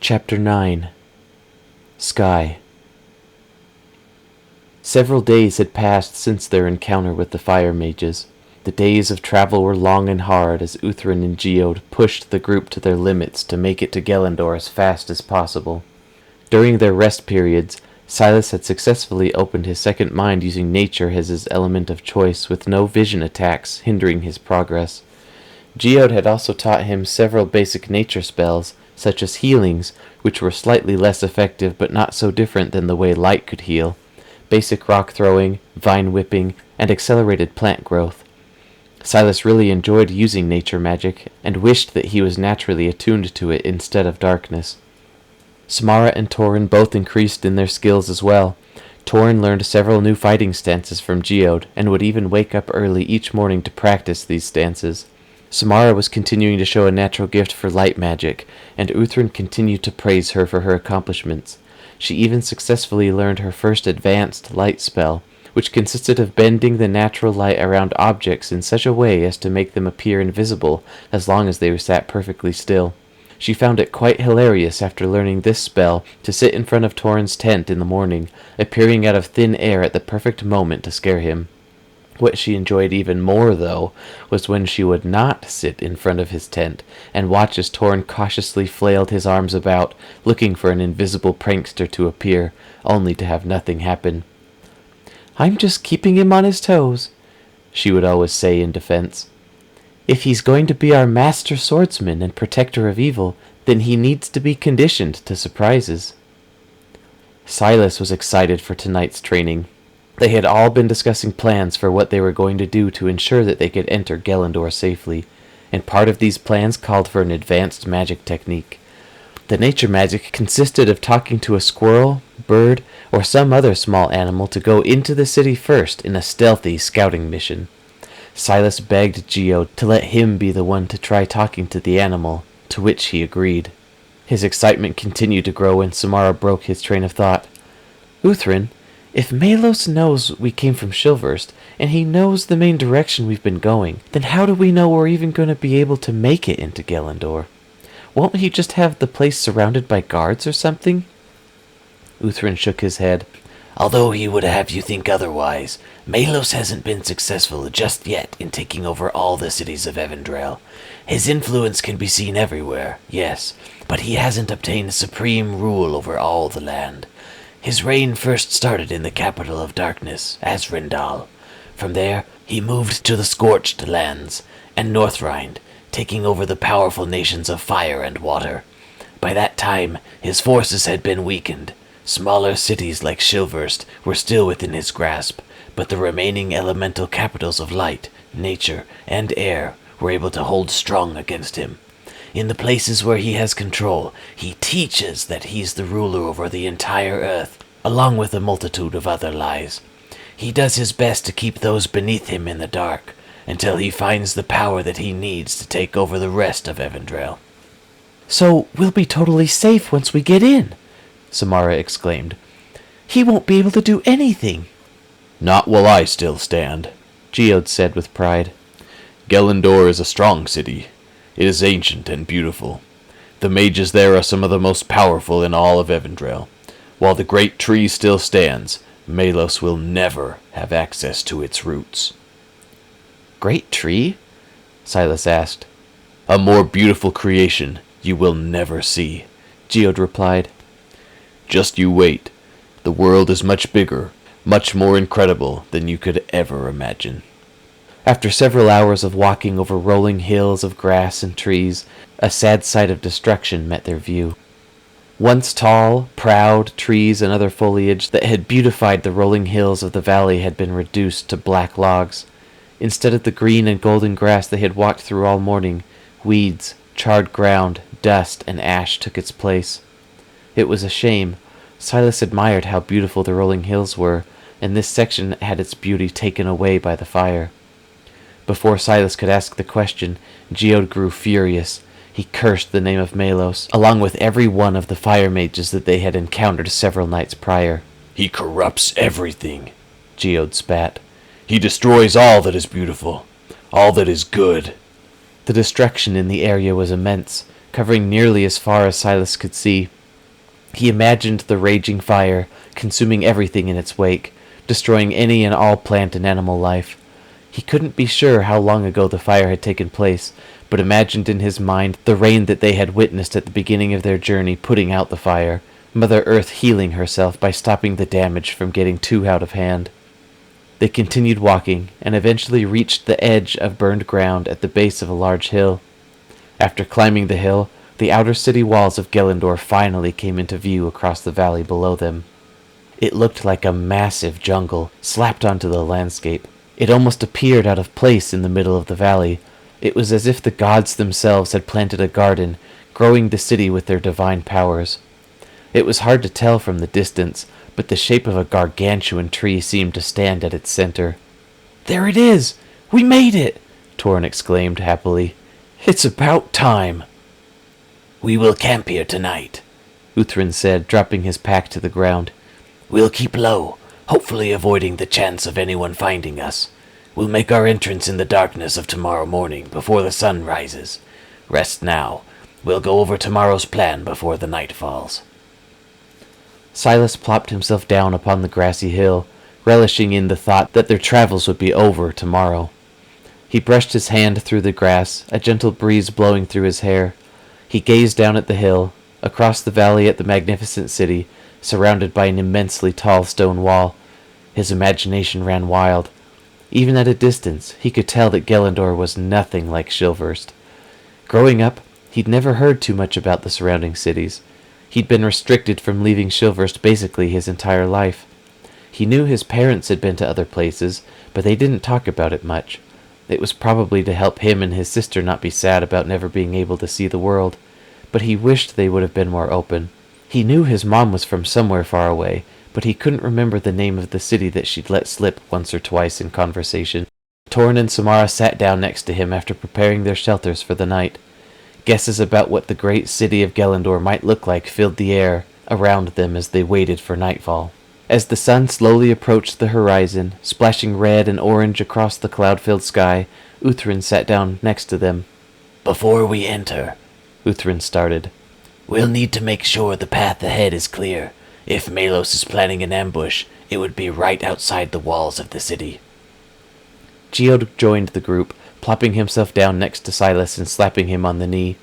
Chapter 9. Sky. Several days had passed since their encounter with the fire mages. The days of travel were long and hard as Uthrin and Geode pushed the group to their limits to make it to Gelendor as fast as possible. During their rest periods, Silas had successfully opened his second mind using nature as his element of choice, with no vision attacks hindering his progress. Geode had also taught him several basic nature spells, such as healings, which were slightly less effective but not so different than the way light could heal, basic rock throwing, vine whipping, and accelerated plant growth. Silas really enjoyed using nature magic, and wished that he was naturally attuned to it instead of darkness. Samara and Torin both increased in their skills as well. Torin learned several new fighting stances from Geode, and would even wake up early each morning to practice these stances. Samara was continuing to show a natural gift for light magic, and Uthrin continued to praise her for her accomplishments. She even successfully learned her first advanced light spell, which consisted of bending the natural light around objects in such a way as to make them appear invisible as long as they were sat perfectly still. She found it quite hilarious after learning this spell to sit in front of Torin's tent in the morning, appearing out of thin air at the perfect moment to scare him. What she enjoyed even more, though, was when she would not sit in front of his tent and watch as Torin cautiously flailed his arms about, looking for an invisible prankster to appear, only to have nothing happen. "I'm just keeping him on his toes," she would always say in defense. "If he's going to be our master swordsman and protector of evil, then he needs to be conditioned to surprises." Silas was excited for tonight's training. They had all been discussing plans for what they were going to do to ensure that they could enter Gelendor safely, and part of these plans called for an advanced magic technique. The nature magic consisted of talking to a squirrel, bird, or some other small animal to go into the city first in a stealthy scouting mission. Silas begged Geode to let him be the one to try talking to the animal, to which he agreed. His excitement continued to grow when Samara broke his train of thought. "Uthrin, if Malos knows we came from Shilverst, and he knows the main direction we've been going, then how do we know we're even going to be able to make it into Gelendor? Won't he just have the place surrounded by guards or something?" Uthrin shook his head. "Although he would have you think otherwise, Malos hasn't been successful just yet in taking over all the cities of Evandrel. His influence can be seen everywhere, yes, but he hasn't obtained supreme rule over all the land. His reign first started in the capital of darkness, Azrindal. From there, he moved to the Scorched Lands and Northrhind, taking over the powerful nations of fire and water. By that time, his forces had been weakened. Smaller cities like Shilverst were still within his grasp, but the remaining elemental capitals of light, nature, and air were able to hold strong against him. In the places where he has control, he teaches that he's the ruler over the entire earth, along with a multitude of other lies. He does his best to keep those beneath him in the dark, until he finds the power that he needs to take over the rest of Evandrel." "So we'll be totally safe once we get in," Samara exclaimed. "He won't be able to do anything." "Not while I still stand," Geode said with pride. "Gelendor is a strong city. It is ancient and beautiful. The mages there are some of the most powerful in all of Evandrel. While the great tree still stands, Malos will never have access to its roots." "Great tree?" Silas asked. "A more beautiful creation you will never see," Geode replied. "Just you wait. The world is much bigger, much more incredible than you could ever imagine." After several hours of walking over rolling hills of grass and trees, a sad sight of destruction met their view. Once tall, proud trees and other foliage that had beautified the rolling hills of the valley had been reduced to black logs. Instead of the green and golden grass they had walked through all morning, weeds, charred ground, dust, and ash took its place. It was a shame. Silas admired how beautiful the rolling hills were, and this section had its beauty taken away by the fire. Before Silas could ask the question, Geode grew furious. He cursed the name of Malos, along with every one of the fire mages that they had encountered several nights prior. "He corrupts everything," Geode spat. "He destroys all that is beautiful, all that is good." The destruction in the area was immense, covering nearly as far as Silas could see. He imagined the raging fire, consuming everything in its wake, destroying any and all plant and animal life. He couldn't be sure how long ago the fire had taken place, but imagined in his mind the rain that they had witnessed at the beginning of their journey putting out the fire, Mother Earth healing herself by stopping the damage from getting too out of hand. They continued walking, and eventually reached the edge of burned ground at the base of a large hill. After climbing the hill, the outer city walls of Gelendor finally came into view across the valley below them. It looked like a massive jungle slapped onto the landscape. It almost appeared out of place in the middle of the valley. It was as if the gods themselves had planted a garden, growing the city with their divine powers. It was hard to tell from the distance, but the shape of a gargantuan tree seemed to stand at its center. "There it is! We made it!" Torrin exclaimed happily. "It's about time!" "We will camp here tonight," Uthrin said, dropping his pack to the ground. "We'll keep low, hopefully avoiding the chance of anyone finding us. We'll make our entrance in the darkness of tomorrow morning, before the sun rises. Rest now. We'll go over tomorrow's plan before the night falls." Silas plopped himself down upon the grassy hill, relishing in the thought that their travels would be over tomorrow. He brushed his hand through the grass, a gentle breeze blowing through his hair. He gazed down at the hill, across the valley at the magnificent city, surrounded by an immensely tall stone wall. His imagination ran wild. Even at a distance, he could tell that Gelendor was nothing like Shilverst. Growing up, he'd never heard too much about the surrounding cities. He'd been restricted from leaving Shilverst basically his entire life. He knew his parents had been to other places, but they didn't talk about it much. It was probably to help him and his sister not be sad about never being able to see the world, but he wished they would have been more open. He knew his mom was from somewhere far away, but he couldn't remember the name of the city that she'd let slip once or twice in conversation. Torrin and Samara sat down next to him after preparing their shelters for the night. Guesses about what the great city of Gelendor might look like filled the air around them as they waited for nightfall. As the sun slowly approached the horizon, splashing red and orange across the cloud-filled sky, Uthrin sat down next to them. "Before we enter," Uthrin started, "we'll need to make sure the path ahead is clear. If Malos is planning an ambush, it would be right outside the walls of the city." Geode joined the group, plopping himself down next to Silas and slapping him on the knee.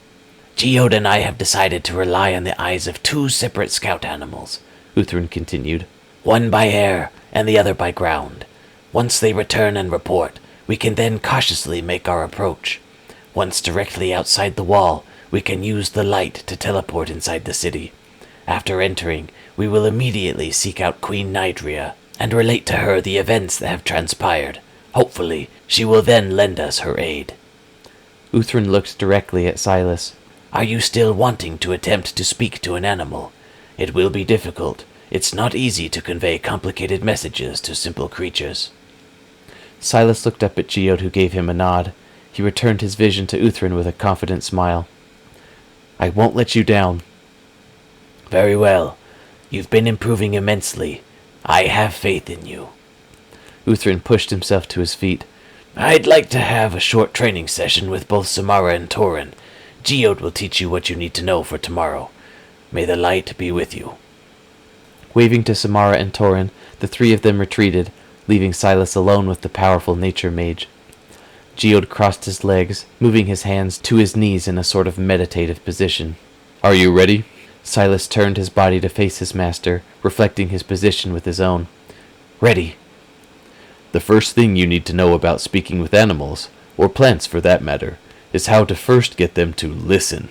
"Geode and I have decided to rely on the eyes of two separate scout animals," Uthrin continued. "one by air and the other by ground. Once they return and report, we can then cautiously make our approach. Once directly outside the wall, we can use the light to teleport inside the city. After entering, we will immediately seek out Queen Nidria and relate to her the events that have transpired. Hopefully, she will then lend us her aid." Uthrin looked directly at Silas. "Are you still wanting to attempt to speak to an animal? It will be difficult. It's not easy to convey complicated messages to simple creatures." Silas looked up at Geode, who gave him a nod. He returned his vision to Uthrin with a confident smile. "I won't let you down." "Very well. You've been improving immensely. I have faith in you." Uthrin pushed himself to his feet. "I'd like to have a short training session with both Samara and Torrin. Geode will teach you what you need to know for tomorrow. May the light be with you." Waving to Samara and Torrin, the three of them retreated, leaving Silas alone with the powerful nature mage. Geode crossed his legs, moving his hands to his knees in a sort of meditative position. "Are you ready?" Silas turned his body to face his master, reflecting his position with his own. "Ready." The first thing you need to know about speaking with animals, or plants for that matter, is how to first get them to listen.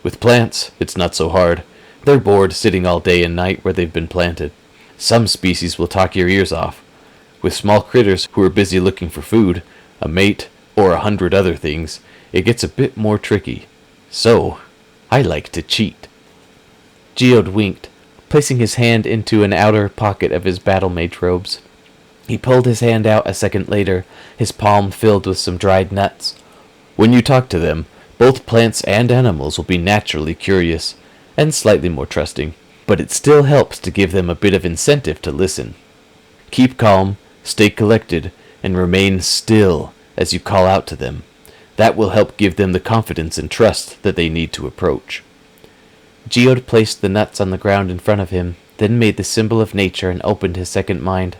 With plants, it's not so hard. They're bored sitting all day and night where they've been planted. Some species will talk your ears off. With small critters who are busy looking for food, a mate, or 100 other things, it gets a bit more tricky. So, I like to cheat. Geode winked, placing his hand into an outer pocket of his battle mage robes. He pulled his hand out a second later, his palm filled with some dried nuts. When you talk to them, both plants and animals will be naturally curious, and slightly more trusting, but it still helps to give them a bit of incentive to listen. Keep calm, stay collected, and remain still as you call out to them. That will help give them the confidence and trust that they need to approach. Geode placed the nuts on the ground in front of him, then made the symbol of nature and opened his second mind.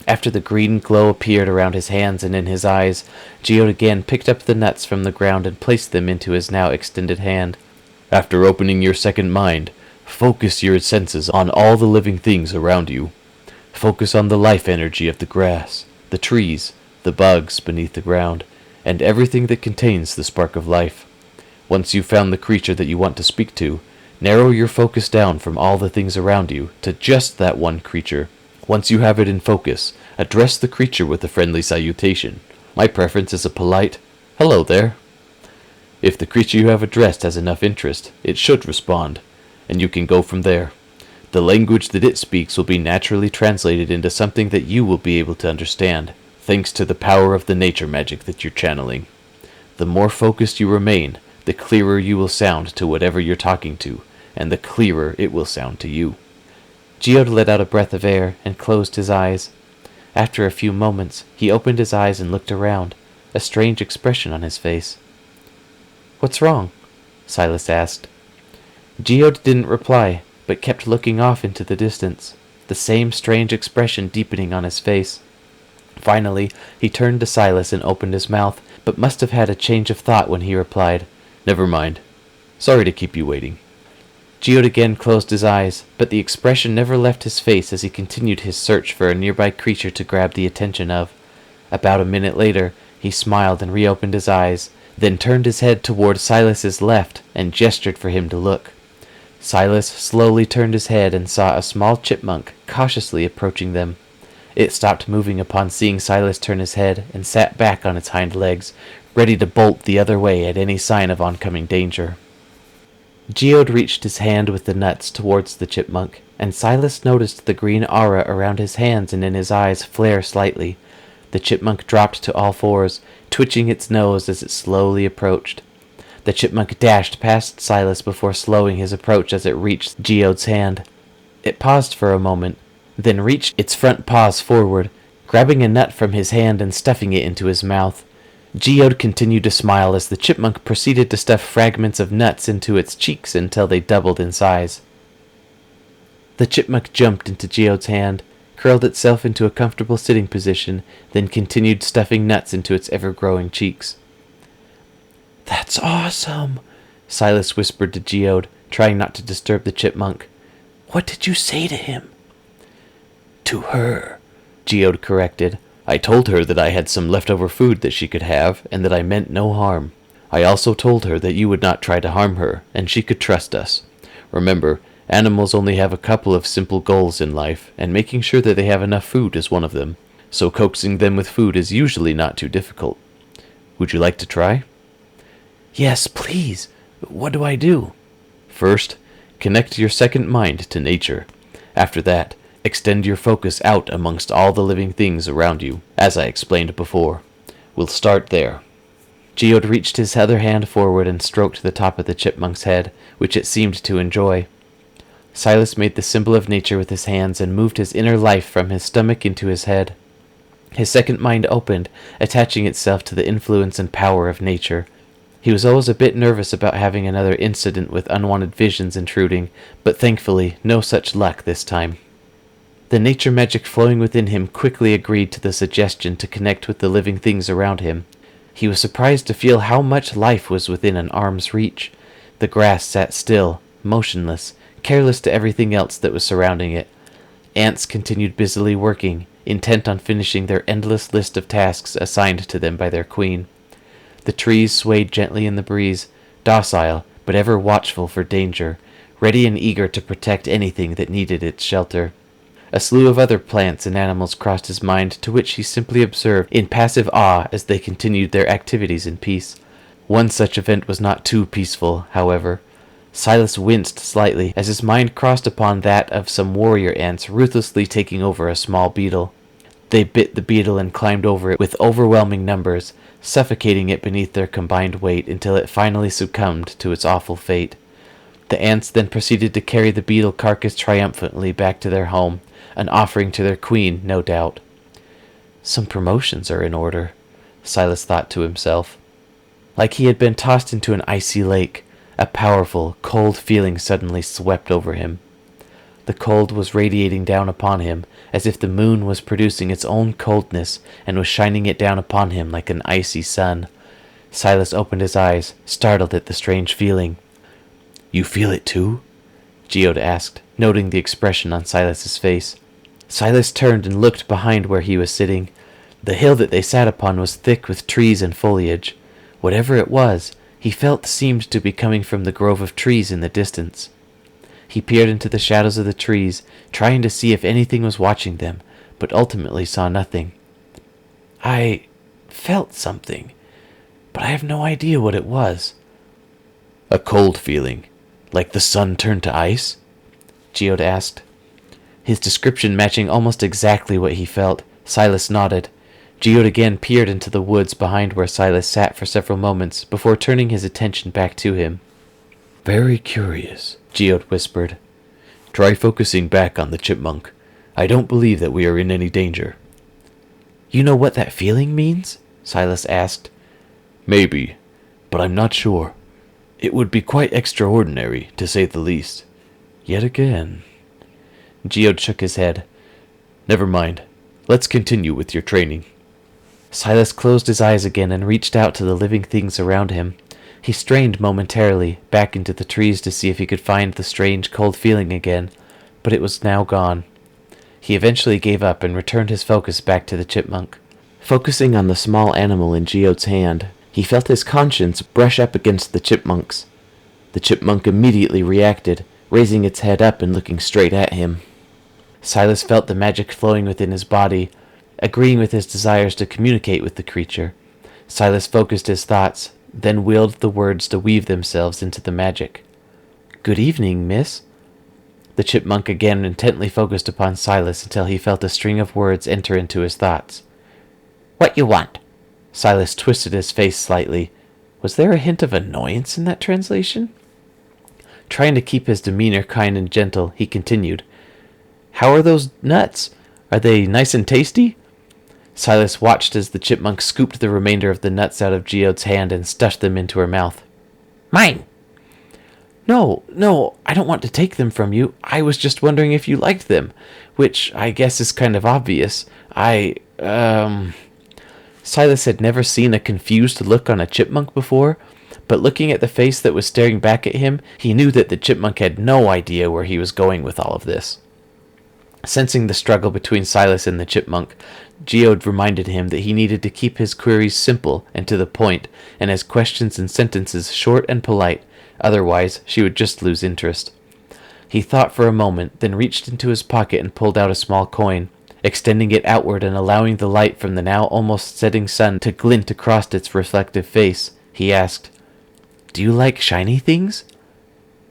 After the green glow appeared around his hands and in his eyes, Geode again picked up the nuts from the ground and placed them into his now extended hand. After opening your second mind, focus your senses on all the living things around you. Focus on the life energy of the grass, the trees, the bugs beneath the ground, and everything that contains the spark of life. Once you've found the creature that you want to speak to, narrow your focus down from all the things around you to just that one creature. Once you have it in focus, address the creature with a friendly salutation. My preference is a polite, "Hello there." If the creature you have addressed has enough interest, it should respond, and you can go from there. The language that it speaks will be naturally translated into something that you will be able to understand, thanks to the power of the nature magic that you're channeling. The more focused you remain, the clearer you will sound to whatever you're talking to, and the clearer it will sound to you. Geode let out a breath of air and closed his eyes. After a few moments, he opened his eyes and looked around, a strange expression on his face. "What's wrong?" Silas asked. Geode didn't reply, but kept looking off into the distance, the same strange expression deepening on his face. Finally, he turned to Silas and opened his mouth, but must have had a change of thought when he replied, "Never mind. Sorry to keep you waiting." Geode again closed his eyes, but the expression never left his face as he continued his search for a nearby creature to grab the attention of. About a minute later, he smiled and reopened his eyes, then turned his head toward Silas's left and gestured for him to look. Silas slowly turned his head and saw a small chipmunk cautiously approaching them. It stopped moving upon seeing Silas turn his head and sat back on its hind legs, ready to bolt the other way at any sign of oncoming danger. Geode reached his hand with the nuts towards the chipmunk, and Silas noticed the green aura around his hands and in his eyes flare slightly. The chipmunk dropped to all fours, twitching its nose as it slowly approached. The chipmunk dashed past Silas before slowing his approach as it reached Geode's hand. It paused for a moment, then reached its front paws forward, grabbing a nut from his hand and stuffing it into his mouth. Geode continued to smile as the chipmunk proceeded to stuff fragments of nuts into its cheeks until they doubled in size. The chipmunk jumped into Geode's hand, curled itself into a comfortable sitting position, then continued stuffing nuts into its ever-growing cheeks. "That's awesome," Silas whispered to Geode, trying not to disturb the chipmunk. "What did you say to him?" "To her," Geode corrected. "I told her that I had some leftover food that she could have, and that I meant no harm. I also told her that you would not try to harm her, and she could trust us. Remember, animals only have a couple of simple goals in life, and making sure that they have enough food is one of them, so coaxing them with food is usually not too difficult. Would you like to try?" "Yes, please. What do I do?" "First, connect your second mind to nature. After that, extend your focus out amongst all the living things around you, as I explained before. We'll start there." Geode reached his other hand forward and stroked the top of the chipmunk's head, which it seemed to enjoy. Silas made the symbol of nature with his hands and moved his inner life from his stomach into his head. His second mind opened, attaching itself to the influence and power of nature. He was always a bit nervous about having another incident with unwanted visions intruding, but thankfully no such luck this time. The nature magic flowing within him quickly agreed to the suggestion to connect with the living things around him. He was surprised to feel how much life was within an arm's reach. The grass sat still, motionless, careless to everything else that was surrounding it. Ants continued busily working, intent on finishing their endless list of tasks assigned to them by their queen. The trees swayed gently in the breeze, docile but ever watchful for danger, ready and eager to protect anything that needed its shelter. A slew of other plants and animals crossed his mind, to which he simply observed in passive awe as they continued their activities in peace. One such event was not too peaceful, however. Silas winced slightly as his mind crossed upon that of some warrior ants ruthlessly taking over a small beetle. They bit the beetle and climbed over it with overwhelming numbers, suffocating it beneath their combined weight until it finally succumbed to its awful fate. The ants then proceeded to carry the beetle carcass triumphantly back to their home, an offering to their queen, no doubt. Some promotions are in order, Silas thought to himself. Like he had been tossed into an icy lake, A powerful, cold feeling suddenly swept over him. The cold was radiating down upon him, as if the moon was producing its own coldness and was shining it down upon him like an icy sun. Silas opened his eyes, startled at the strange feeling. You feel it too? Geode asked, noting the expression on Silas's face. Silas turned and looked behind where he was sitting. The hill that they sat upon was thick with trees and foliage. Whatever it was, he felt seemed to be coming from the grove of trees in the distance. He peered into the shadows of the trees, trying to see if anything was watching them, but ultimately saw nothing. I felt something, but I have no idea what it was. A cold feeling, like the sun turned to ice? Geode asked. His description matching almost exactly what he felt, Silas nodded. Geode again peered into the woods behind where Silas sat for several moments before turning his attention back to him. Very curious, Geode whispered. Try focusing back on the chipmunk. I don't believe that we are in any danger. You know what that feeling means? Silas asked. Maybe, but I'm not sure. It would be quite extraordinary, to say the least. Yet again... Geode shook his head. Never mind. Let's continue with your training. Silas closed his eyes again and reached out to the living things around him. He strained momentarily back into the trees to see if he could find the strange cold feeling again, but it was now gone. He eventually gave up and returned his focus back to the chipmunk. Focusing on the small animal in Geode's hand, he felt his conscience brush up against the chipmunk's. The chipmunk immediately reacted, raising its head up and looking straight at him. Silas felt the magic flowing within his body, agreeing with his desires to communicate with the creature. Silas focused his thoughts, then willed the words to weave themselves into the magic. "Good evening, miss." The chipmunk again intently focused upon Silas until he felt a string of words enter into his thoughts. What you want? Silas twisted his face slightly. Was there a hint of annoyance in that translation? Trying to keep his demeanor kind and gentle, he continued. "How are those nuts? Are they nice and tasty?" Silas watched as the chipmunk scooped the remainder of the nuts out of Geode's hand and stuffed them into her mouth. Mine. No, I don't want to take them from you. I was just wondering if you liked them, which I guess is kind of obvious. Silas had never seen a confused look on a chipmunk before, but looking at the face that was staring back at him, he knew that the chipmunk had no idea where he was going with all of this. Sensing the struggle between Silas and the chipmunk, Geode reminded him that he needed to keep his queries simple and to the point, and his questions and sentences short and polite, otherwise she would just lose interest. He thought for a moment, then reached into his pocket and pulled out a small coin. Extending it outward and allowing the light from the now almost setting sun to glint across its reflective face, he asked, "Do you like shiny things?"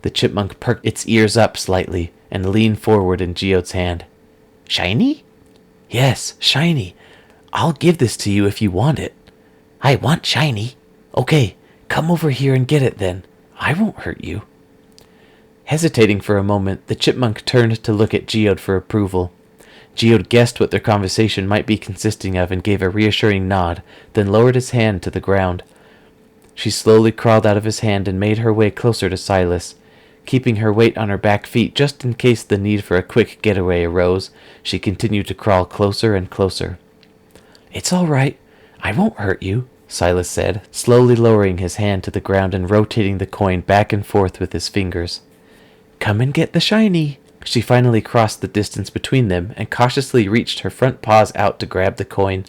The chipmunk perked its ears up slightly and leaned forward in Geode's hand. Shiny? "Yes, shiny. I'll give this to you if you want it." I want shiny. "Okay, come over here and get it then. I won't hurt you." Hesitating for a moment, the chipmunk turned to look at Geode for approval. Geode guessed what their conversation might be consisting of and gave a reassuring nod, then lowered his hand to the ground. She slowly crawled out of his hand and made her way closer to Silas. Keeping her weight on her back feet just in case the need for a quick getaway arose, she continued to crawl closer and closer. "It's all right. I won't hurt you," Silas said, slowly lowering his hand to the ground and rotating the coin back and forth with his fingers. "Come and get the shiny." She finally crossed the distance between them and cautiously reached her front paws out to grab the coin.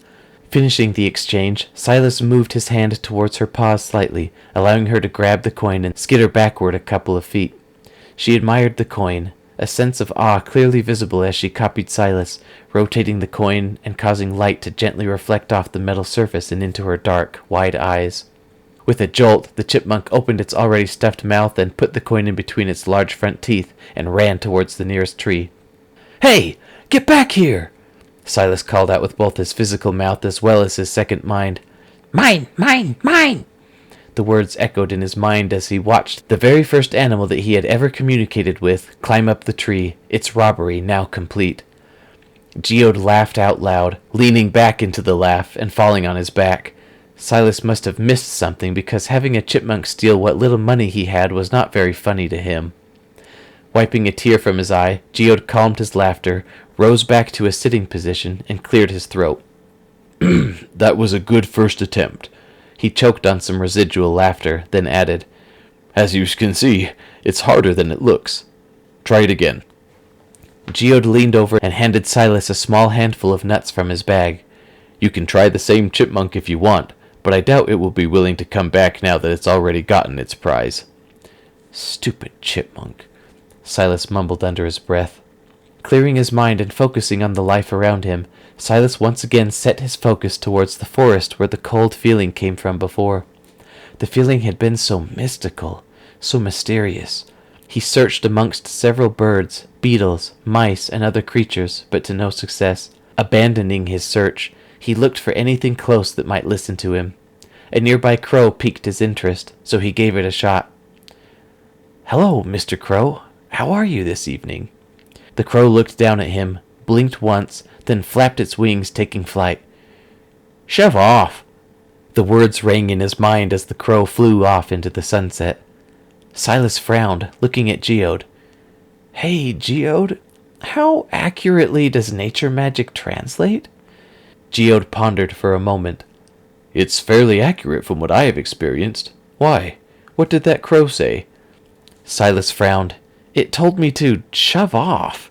Finishing the exchange, Silas moved his hand towards her paws slightly, allowing her to grab the coin and skitter backward a couple of feet. She admired the coin, a sense of awe clearly visible as she copied Silas, rotating the coin and causing light to gently reflect off the metal surface and into her dark, wide eyes. With a jolt, the chipmunk opened its already stuffed mouth and put the coin in between its large front teeth and ran towards the nearest tree. "Hey, get back here!" Silas called out with both his physical mouth as well as his second mind. Mine, mine, mine! The words echoed in his mind as he watched the very first animal that he had ever communicated with climb up the tree, its robbery now complete. Geode laughed out loud, leaning back into the laugh and falling on his back. Silas must have missed something, because having a chipmunk steal what little money he had was not very funny to him. Wiping a tear from his eye, Geode calmed his laughter, rose back to a sitting position, and cleared his throat. That was a good first attempt. He choked on some residual laughter, then added, As you can see, it's harder than it looks. Try it again. Geode leaned over and handed Silas a small handful of nuts from his bag. You can try the same chipmunk if you want, but I doubt it will be willing to come back now that it's already gotten its prize. Stupid chipmunk, Silas mumbled under his breath. Clearing his mind and focusing on the life around him, Silas once again set his focus towards the forest where the cold feeling came from before. The feeling had been so mystical, so mysterious. He searched amongst several birds, beetles, mice, and other creatures, but to no success. Abandoning his search, he looked for anything close that might listen to him. A nearby crow piqued his interest, so he gave it a shot. "Hello, Mr. Crow. How are you this evening?" The crow looked down at him, blinked once, then flapped its wings, taking flight. "Shove off!" The words rang in his mind as the crow flew off into the sunset. Silas frowned, looking at Geode. "Hey, Geode, how accurately does nature magic translate?" Geode pondered for a moment. It's fairly accurate from what I have experienced. Why? What did that crow say? Silas frowned. "It told me to shove off."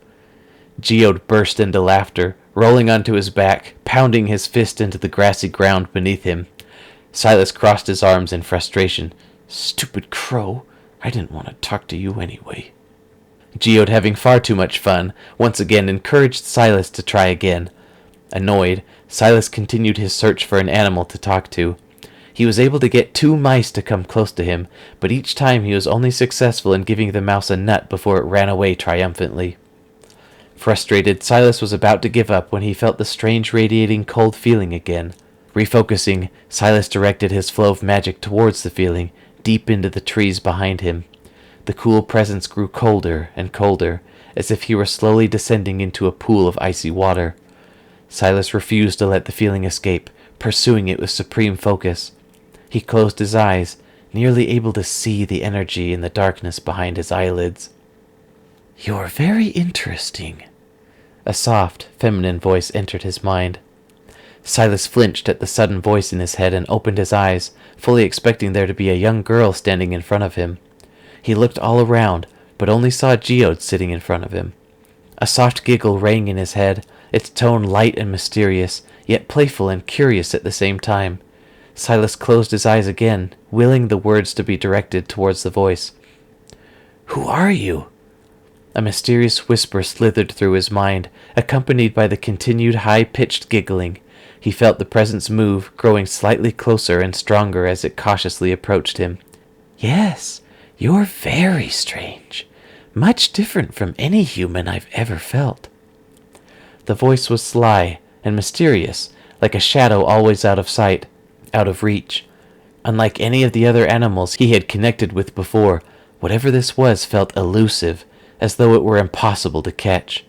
Geode burst into laughter, rolling onto his back, pounding his fist into the grassy ground beneath him. Silas crossed his arms in frustration. "Stupid crow. I didn't want to talk to you anyway." Geode, having far too much fun, once again encouraged Silas to try again. Annoyed, Silas continued his search for an animal to talk to. He was able to get 2 mice to come close to him, but each time he was only successful in giving the mouse a nut before it ran away triumphantly. Frustrated, Silas was about to give up when he felt the strange radiating cold feeling again. Refocusing, Silas directed his flow of magic towards the feeling, deep into the trees behind him. The cool presence grew colder and colder, as if he were slowly descending into a pool of icy water. Silas refused to let the feeling escape, pursuing it with supreme focus. He closed his eyes, nearly able to see the energy in the darkness behind his eyelids. "You're very interesting." A soft, feminine voice entered his mind. Silas flinched at the sudden voice in his head and opened his eyes, fully expecting there to be a young girl standing in front of him. He looked all around, but only saw Geode sitting in front of him. A soft giggle rang in his head, its tone light and mysterious, yet playful and curious at the same time. Silas closed his eyes again, willing the words to be directed towards the voice. "Who are you?" A mysterious whisper slithered through his mind, accompanied by the continued high-pitched giggling. He felt the presence move, growing slightly closer and stronger as it cautiously approached him. "Yes, you're very strange. Much different from any human I've ever felt." The voice was sly and mysterious, like a shadow always out of sight, out of reach. Unlike any of the other animals he had connected with before, whatever this was felt elusive, as though it were impossible to catch.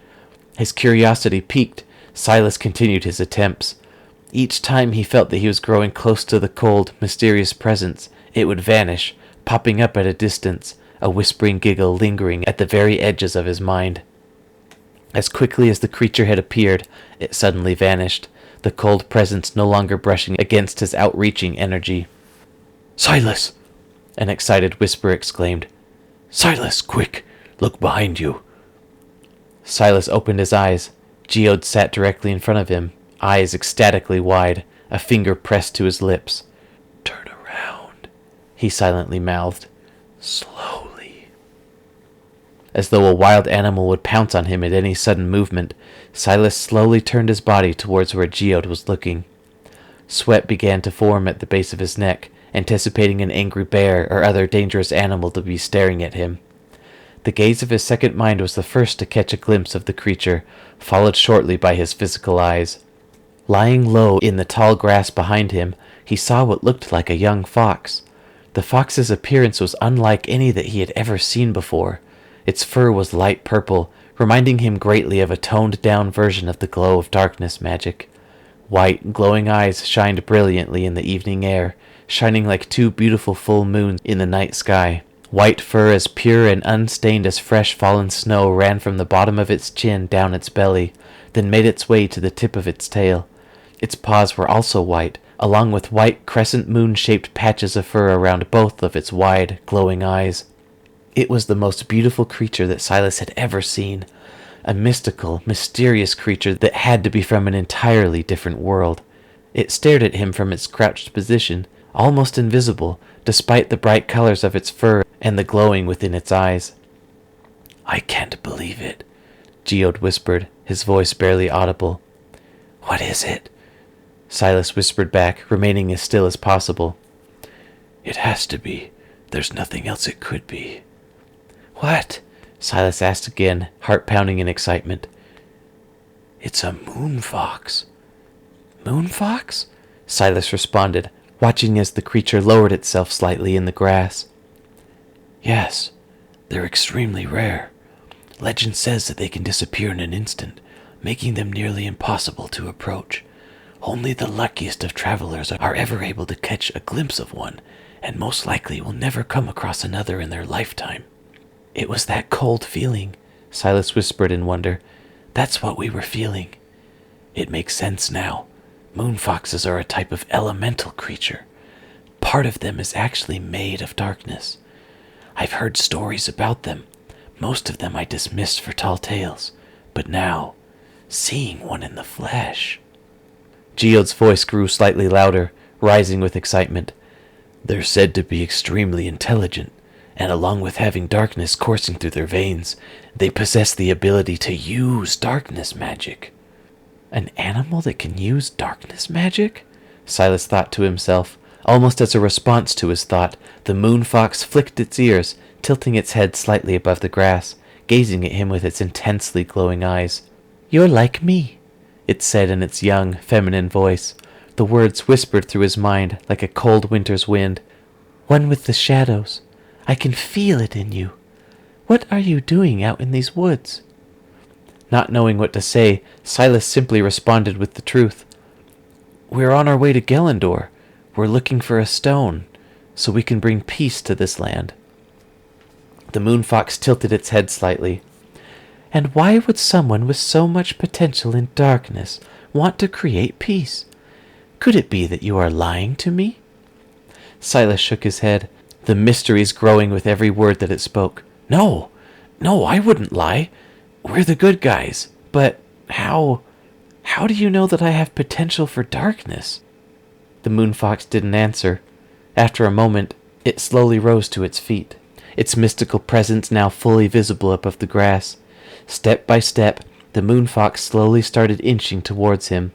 His curiosity piqued, Silas continued his attempts. Each time he felt that he was growing close to the cold, mysterious presence, it would vanish, popping up at a distance, a whispering giggle lingering at the very edges of his mind. As quickly as the creature had appeared, it suddenly vanished, the cold presence no longer brushing against his outreaching energy. "Silas!" An excited whisper exclaimed. "Silas, quick! Look behind you!" Silas opened his eyes. Geode sat directly in front of him, eyes ecstatically wide, a finger pressed to his lips. "Turn around," he silently mouthed. "Slowly." As though a wild animal would pounce on him at any sudden movement, Silas slowly turned his body towards where Geode was looking. Sweat began to form at the base of his neck, anticipating an angry bear or other dangerous animal to be staring at him. The gaze of his second mind was the first to catch a glimpse of the creature, followed shortly by his physical eyes. Lying low in the tall grass behind him, he saw what looked like a young fox. The fox's appearance was unlike any that he had ever seen before. Its fur was light purple, reminding him greatly of a toned-down version of the glow of darkness magic. White, glowing eyes shined brilliantly in the evening air, shining like two beautiful full moons in the night sky. White fur as pure and unstained as fresh fallen snow ran from the bottom of its chin down its belly, then made its way to the tip of its tail. Its paws were also white, along with white crescent moon-shaped patches of fur around both of its wide, glowing eyes. It was the most beautiful creature that Silas had ever seen, a mystical, mysterious creature that had to be from an entirely different world. It stared at him from its crouched position, almost invisible, despite the bright colors of its fur and the glowing within its eyes. "I can't believe it," Geode whispered, his voice barely audible. "What is it?" Silas whispered back, remaining as still as possible. "It has to be. There's nothing else it could be." "What?" Silas asked again, heart pounding in excitement. "It's a moon fox." "Moon fox?" Silas responded, watching as the creature lowered itself slightly in the grass. "Yes, they're extremely rare. Legend says that they can disappear in an instant, making them nearly impossible to approach. Only the luckiest of travelers are ever able to catch a glimpse of one, and most likely will never come across another in their lifetime." "It was that cold feeling," Silas whispered in wonder. "That's what we were feeling. It makes sense now. Moon foxes are a type of elemental creature. Part of them is actually made of darkness. I've heard stories about them. Most of them I dismissed for tall tales. But now, seeing one in the flesh..." Geode's voice grew slightly louder, rising with excitement. "They're said to be extremely intelligent, and along with having darkness coursing through their veins, they possess the ability to use darkness magic." "An animal that can use darkness magic?" Silas thought to himself. Almost as a response to his thought, the moon fox flicked its ears, tilting its head slightly above the grass, gazing at him with its intensely glowing eyes. "You're like me," it said in its young, feminine voice. The words whispered through his mind like a cold winter's wind. "One with the shadows. I can feel it in you. What are you doing out in these woods?" Not knowing what to say, Silas simply responded with the truth. "We're on our way to Gelendor. We're looking for a stone, so we can bring peace to this land." The moon fox tilted its head slightly. "And why would someone with so much potential in darkness want to create peace? Could it be that you are lying to me?" Silas shook his head, the mysteries growing with every word that it spoke. No, I wouldn't lie. We're the good guys. "But how do you know that I have potential for darkness?" The moon fox didn't answer. After a moment, it slowly rose to its feet, its mystical presence now fully visible above the grass. Step by step, the moon fox slowly started inching towards him.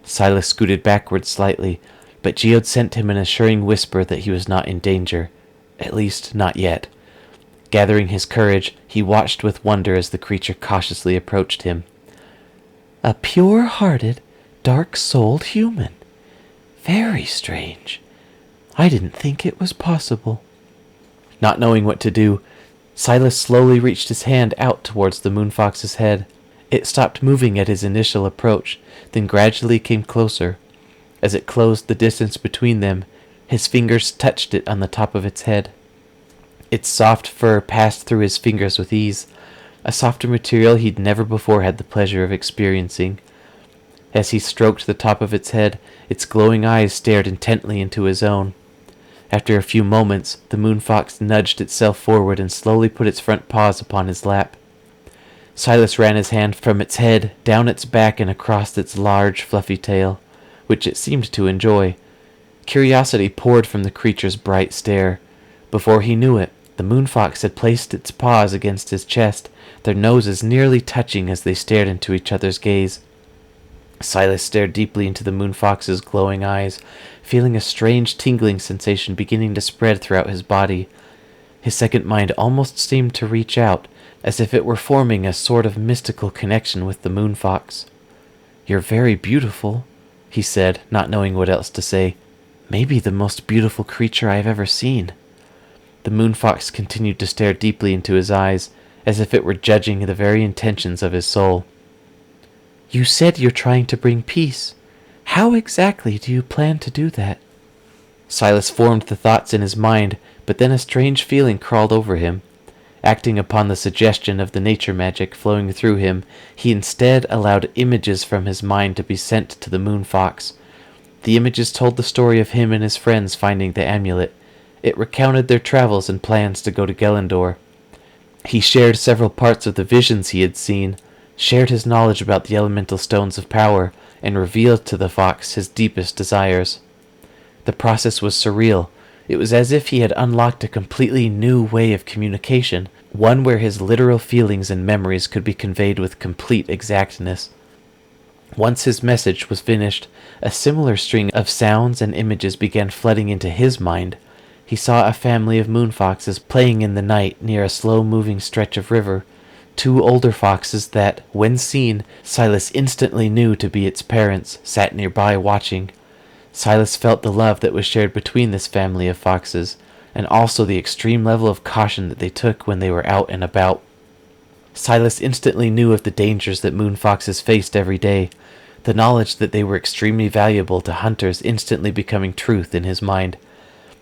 Silas scooted backward slightly, but Geode sent him an assuring whisper that he was not in danger. At least, not yet. Gathering his courage, he watched with wonder as the creature cautiously approached him. "A pure-hearted, dark-souled human. Very strange. I didn't think it was possible." Not knowing what to do, Silas slowly reached his hand out towards the moon fox's head. It stopped moving at his initial approach, then gradually came closer. As it closed the distance between them, his fingers touched it on the top of its head. Its soft fur passed through his fingers with ease, a softer material he'd never before had the pleasure of experiencing. As he stroked the top of its head, its glowing eyes stared intently into his own. After a few moments, the moon fox nudged itself forward and slowly put its front paws upon his lap. Silas ran his hand from its head, down its back and across its large, fluffy tail, which it seemed to enjoy. Curiosity poured from the creature's bright stare. Before he knew it, the moon fox had placed its paws against his chest, their noses nearly touching as they stared into each other's gaze. Silas stared deeply into the moon fox's glowing eyes, feeling a strange tingling sensation beginning to spread throughout his body. His second mind almost seemed to reach out, as if it were forming a sort of mystical connection with the moon fox. "You're very beautiful," he said, not knowing what else to say. "Maybe the most beautiful creature I've ever seen." The moon fox continued to stare deeply into his eyes, as if it were judging the very intentions of his soul. "You said you're trying to bring peace. How exactly do you plan to do that? Silas formed the thoughts in his mind, but then a strange feeling crawled over him. Acting upon the suggestion of the nature magic flowing through him, he instead allowed images from his mind to be sent to the Moon Fox. The images told the story of him and his friends finding the amulet. It recounted their travels and plans to go to Gelendor. He shared several parts of the visions he had seen, shared his knowledge about the elemental stones of power, and revealed to the fox his deepest desires. The process was surreal. It was as if he had unlocked a completely new way of communication, one where his literal feelings and memories could be conveyed with complete exactness. Once his message was finished, a similar string of sounds and images began flooding into his mind. He saw a family of moon foxes playing in the night near a slow-moving stretch of river. Two older foxes that, when seen, Silas instantly knew to be its parents, sat nearby watching. Silas felt the love that was shared between this family of foxes, and also the extreme level of caution that they took when they were out and about. Silas instantly knew of the dangers that moon foxes faced every day, the knowledge that they were extremely valuable to hunters instantly becoming truth in his mind.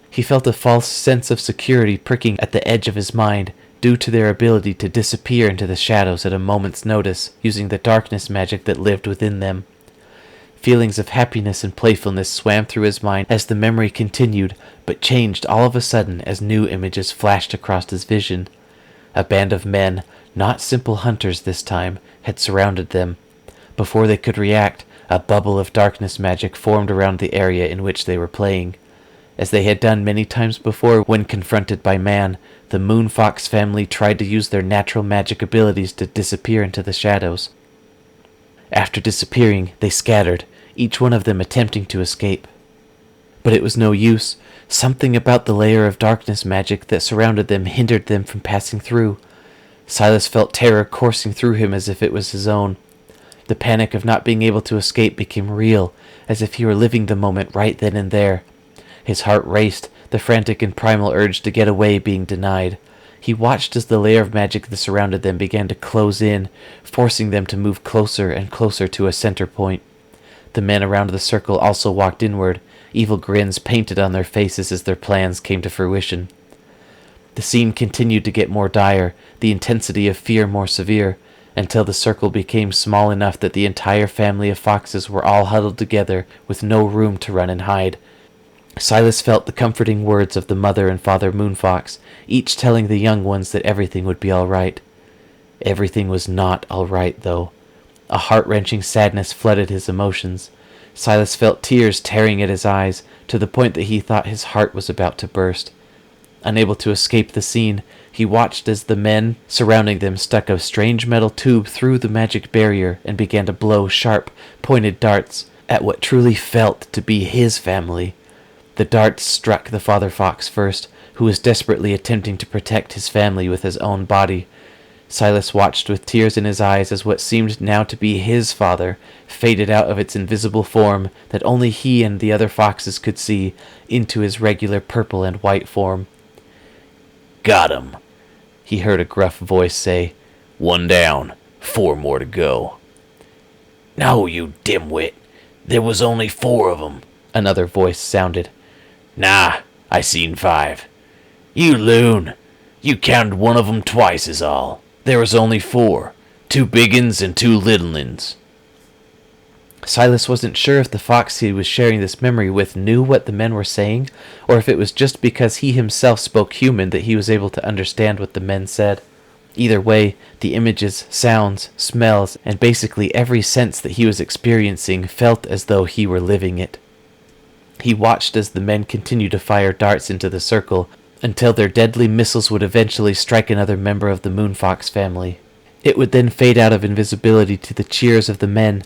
He felt a false sense of security pricking at the edge of his mind, due to their ability to disappear into the shadows at a moment's notice, using the darkness magic that lived within them. Feelings of happiness and playfulness swam through his mind as the memory continued, but changed all of a sudden as new images flashed across his vision. A band of men, not simple hunters this time, had surrounded them. Before they could react, a bubble of darkness magic formed around the area in which they were playing. As they had done many times before when confronted by man, the Moon Fox family tried to use their natural magic abilities to disappear into the shadows. After disappearing, they scattered, each one of them attempting to escape. But it was no use. Something about the layer of darkness magic that surrounded them hindered them from passing through. Silas felt terror coursing through him as if it was his own. The panic of not being able to escape became real, as if he were living the moment right then and there. His heart raced, the frantic and primal urge to get away being denied. He watched as the layer of magic that surrounded them began to close in, forcing them to move closer and closer to a center point. The men around the circle also walked inward, evil grins painted on their faces as their plans came to fruition. The scene continued to get more dire, the intensity of fear more severe, until the circle became small enough that the entire family of foxes were all huddled together with no room to run and hide. Silas felt the comforting words of the mother and father Moonfox, each telling the young ones that everything would be all right. Everything was not all right, though. A heart-wrenching sadness flooded his emotions. Silas felt tears tearing at his eyes, to the point that he thought his heart was about to burst. Unable to escape the scene, he watched as the men surrounding them stuck a strange metal tube through the magic barrier and began to blow sharp, pointed darts at what truly felt to be his family. The darts struck the father fox first, who was desperately attempting to protect his family with his own body. Silas watched with tears in his eyes as what seemed now to be his father faded out of its invisible form that only he and the other foxes could see into his regular purple and white form. "Got 'em," he heard a gruff voice say. "One down, 4 more to go." "No, you dimwit. There was only 4 of 'em," another voice sounded. "Nah, I seen 5. You loon. You counted one of 'em twice is all. There was only 4. 2 big uns and 2 little uns." Silas wasn't sure if the fox he was sharing this memory with knew what the men were saying, or if it was just because he himself spoke human that he was able to understand what the men said. Either way, the images, sounds, smells, and basically every sense that he was experiencing felt as though he were living it. He watched as the men continued to fire darts into the circle until their deadly missiles would eventually strike another member of the Moonfox family. It would then fade out of invisibility to the cheers of the men.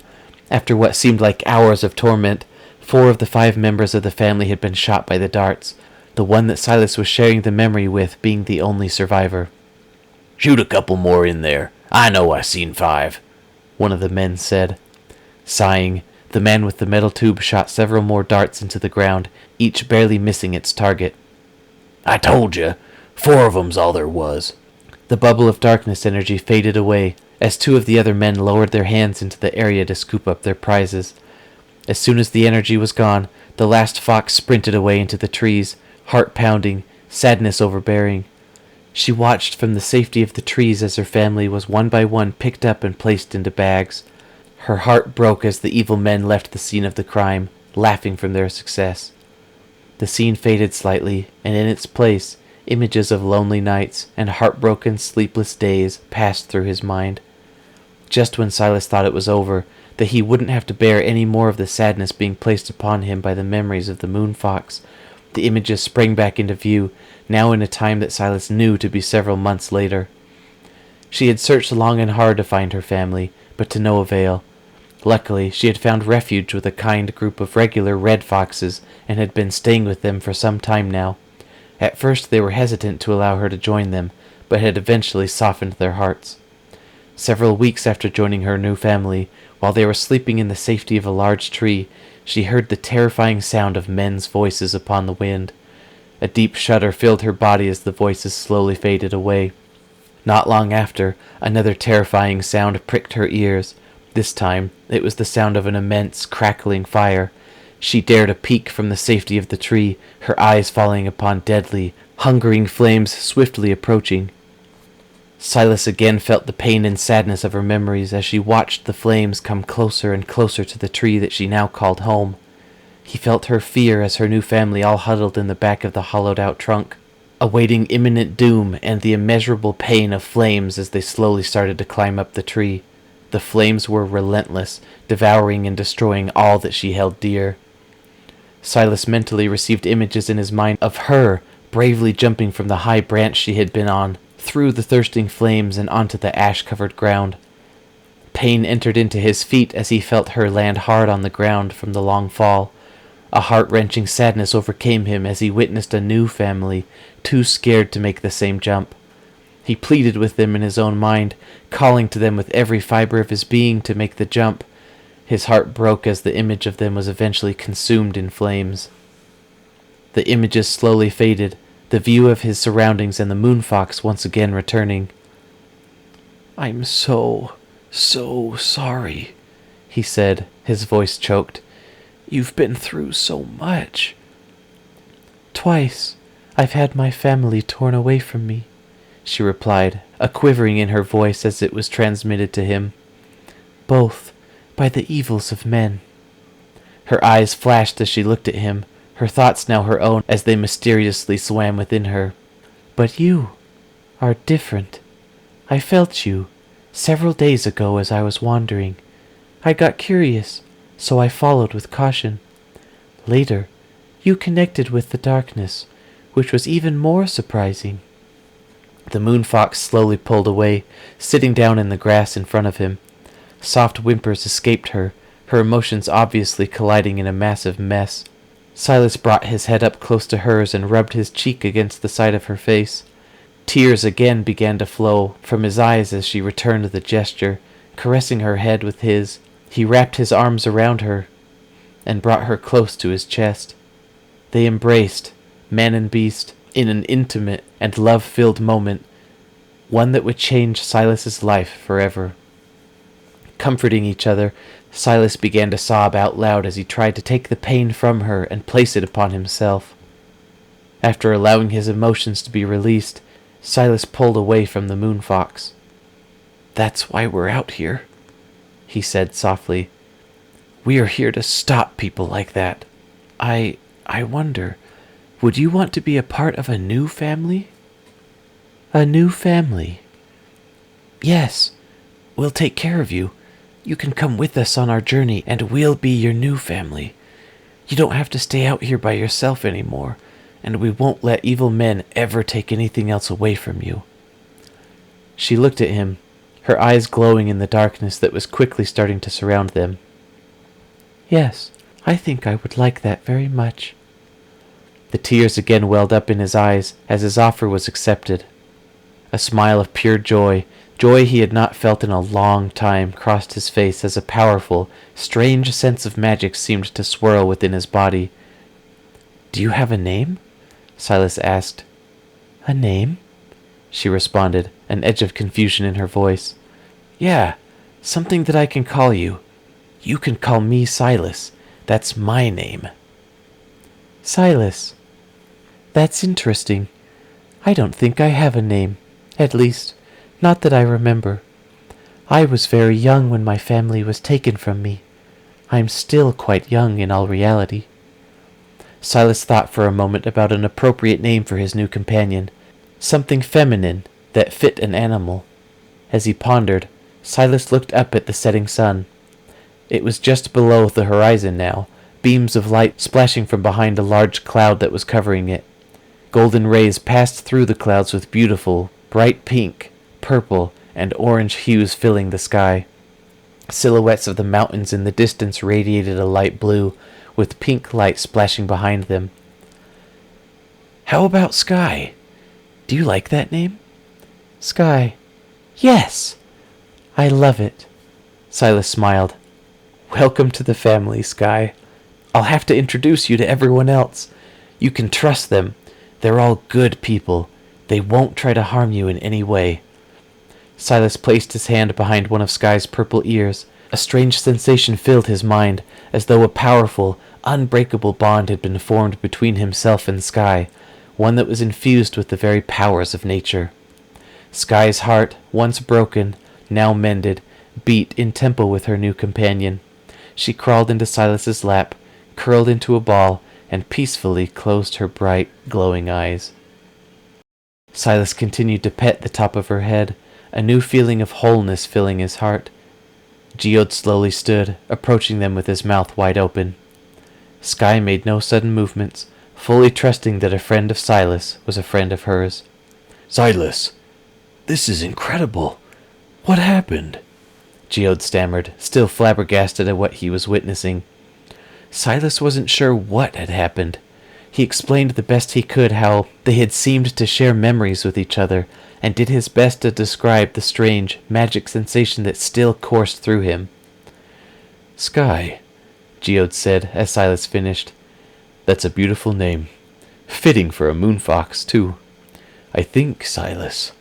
After what seemed like hours of torment, 4 of the 5 members of the family had been shot by the darts, the one that Silas was sharing the memory with being the only survivor. "Shoot a couple more in there. I know I seen 5. One of the men said. Sighing, the man with the metal tube shot several more darts into the ground, each barely missing its target. "I told you, 4 of 'em's all there was." The bubble of darkness energy faded away as 2 of the other men lowered their hands into the area to scoop up their prizes. As soon as the energy was gone, the last fox sprinted away into the trees, heart pounding, sadness overbearing. She watched from the safety of the trees as her family was one by one picked up and placed into bags. Her heart broke as the evil men left the scene of the crime, laughing from their success. The scene faded slightly, and in its place, images of lonely nights and heartbroken, sleepless days passed through his mind. Just when Silas thought it was over, that he wouldn't have to bear any more of the sadness being placed upon him by the memories of the moon fox, the images sprang back into view, now in a time that Silas knew to be several months later. She had searched long and hard to find her family, but to no avail. Luckily, she had found refuge with a kind group of regular red foxes, and had been staying with them for some time now. At first they were hesitant to allow her to join them, but had eventually softened their hearts. Several weeks after joining her new family, while they were sleeping in the safety of a large tree, she heard the terrifying sound of men's voices upon the wind. A deep shudder filled her body as the voices slowly faded away. Not long after, another terrifying sound pricked her ears. This time, it was the sound of an immense, crackling fire. She dared a peek from the safety of the tree, her eyes falling upon deadly, hungering flames swiftly approaching. Silas again felt the pain and sadness of her memories as she watched the flames come closer and closer to the tree that she now called home. He felt her fear as her new family all huddled in the back of the hollowed-out trunk, awaiting imminent doom and the immeasurable pain of flames as they slowly started to climb up the tree. The flames were relentless, devouring and destroying all that she held dear. Silas mentally received images in his mind of her bravely jumping from the high branch she had been on, through the thirsting flames and onto the ash-covered ground. Pain entered into his feet as he felt her land hard on the ground from the long fall. A heart-wrenching sadness overcame him as he witnessed a new family, too scared to make the same jump. He pleaded with them in his own mind, calling to them with every fiber of his being to make the jump. His heart broke as the image of them was eventually consumed in flames. The images slowly faded, the view of his surroundings and the moon fox once again returning. "I'm so sorry," he said, his voice choked. "You've been through so much." "Twice I've had my family torn away from me," she replied, a quivering in her voice as it was transmitted to him. "Both by the evils of men." Her eyes flashed as she looked at him, her thoughts now her own as they mysteriously swam within her. "But you are different. I felt you several days ago as I was wandering. I got curious, so I followed with caution. Later, you connected with the darkness, which was even more surprising." The moon fox slowly pulled away, sitting down in the grass in front of him. Soft whimpers escaped her, her emotions obviously colliding in a massive mess. Silas brought his head up close to hers and rubbed his cheek against the side of her face. Tears again began to flow from his eyes as she returned the gesture, caressing her head with his. He wrapped his arms around her and brought her close to his chest. They embraced, man and beast, in an intimate and love-filled moment, one that would change Silas's life forever. Comforting each other, Silas began to sob out loud as he tried to take the pain from her and place it upon himself. After allowing his emotions to be released, Silas pulled away from the moon fox. "That's why we're out here," he said softly. "We are here to stop people like that. I wonder, would you want to be a part of a new family?" "A new family?" "Yes. We'll take care of you. You can come with us on our journey, and we'll be your new family. You don't have to stay out here by yourself anymore, and we won't let evil men ever take anything else away from you." She looked at him, her eyes glowing in the darkness that was quickly starting to surround them. "Yes, I think I would like that very much." The tears again welled up in his eyes as his offer was accepted. A smile of pure joy he had not felt in a long time, crossed his face as a powerful, strange sense of magic seemed to swirl within his body. "Do you have a name?" Silas asked. "A name?" she responded, an edge of confusion in her voice. "Yeah, something that I can call you. You can call me Silas, That's my name. Silas. That's interesting. I don't think I have a name. At least, not that I remember. I was very young when my family was taken from me. I'm still quite young in all reality. Silas thought for a moment about an appropriate name for his new companion, something feminine that fit an animal. As he pondered, Silas looked up at the setting sun. It was just below the horizon now, beams of light splashing from behind a large cloud that was covering it. Golden rays passed through the clouds with beautiful, bright pink, purple, and orange hues filling the sky. Silhouettes of the mountains in the distance radiated a light blue, with pink light splashing behind them. How about Sky? Do you like that name? Sky. Yes. I love it. Silas smiled. Welcome to the family, Sky. I'll have to introduce you to everyone else. You can trust them. They're all good people. They won't try to harm you in any way. Silas placed his hand behind one of Sky's purple ears. A strange sensation filled his mind, as though a powerful, unbreakable bond had been formed between himself and Sky, one that was infused with the very powers of nature. Sky's heart, once broken, now mended, beat in tempo with her new companion. She crawled into Silas's lap, curled into a ball, and peacefully closed her bright, glowing eyes. Silas continued to pet the top of her head, a new feeling of wholeness filling his heart. Geode slowly stood, approaching them with his mouth wide open. Sky made no sudden movements, fully trusting that a friend of Silas was a friend of hers. Silas, this is incredible. What happened? Geode stammered, still flabbergasted at what he was witnessing. Silas wasn't sure what had happened. He explained the best he could how they had seemed to share memories with each other, and did his best to describe the strange, magic sensation that still coursed through him. Sky, Geode said as Silas finished. That's a beautiful name. Fitting for a moonfox, too. I think, Silas,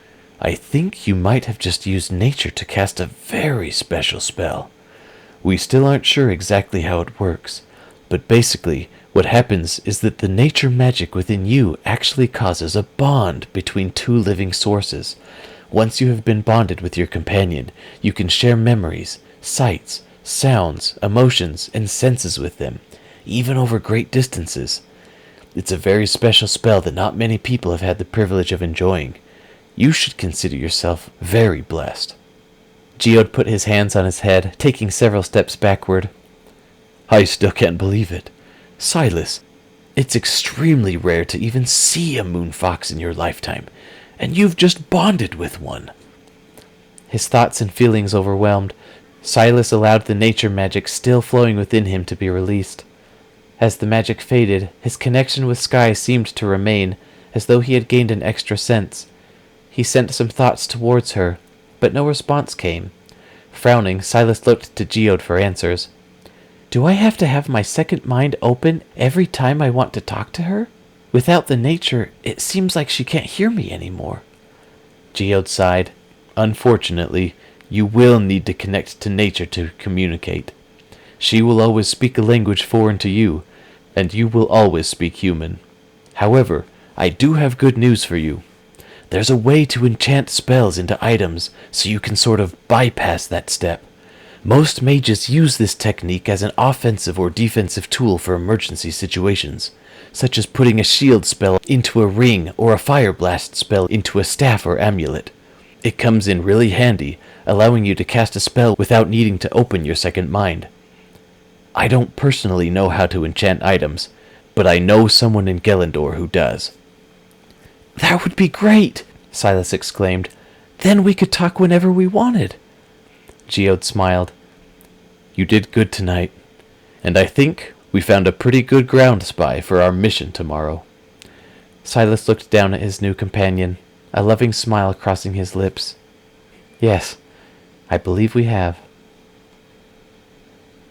you might have just used nature to cast a very special spell. We still aren't sure exactly how it works, but basically, what happens is that the nature magic within you actually causes a bond between two living sources. Once you have been bonded with your companion, you can share memories, sights, sounds, emotions, and senses with them, even over great distances. It's a very special spell that not many people have had the privilege of enjoying. You should consider yourself very blessed. Geode put his hands on his head, taking several steps backward. I still can't believe it. Silas, it's extremely rare to even see a moonfox in your lifetime, and you've just bonded with one. His thoughts and feelings overwhelmed, Silas allowed the nature magic still flowing within him to be released. As the magic faded, his connection with Sky seemed to remain, as though he had gained an extra sense. He sent some thoughts towards her, but no response came. Frowning, Silas looked to Geode for answers. Do I have to have my second mind open every time I want to talk to her? Without the nature, it seems like she can't hear me anymore. Geode sighed. Unfortunately, you will need to connect to nature to communicate. She will always speak a language foreign to you, and you will always speak human. However, I do have good news for you. There's a way to enchant spells into items so you can sort of bypass that step. Most mages use this technique as an offensive or defensive tool for emergency situations, such as putting a shield spell into a ring or a fire blast spell into a staff or amulet. It comes in really handy, allowing you to cast a spell without needing to open your second mind. I don't personally know how to enchant items, but I know someone in Gelendor who does. That would be great, Silas exclaimed. Then we could talk whenever we wanted. Geode smiled. You did good tonight, and I think we found a pretty good ground spy for our mission tomorrow. Silas looked down at his new companion, a loving smile crossing his lips. Yes, I believe we have.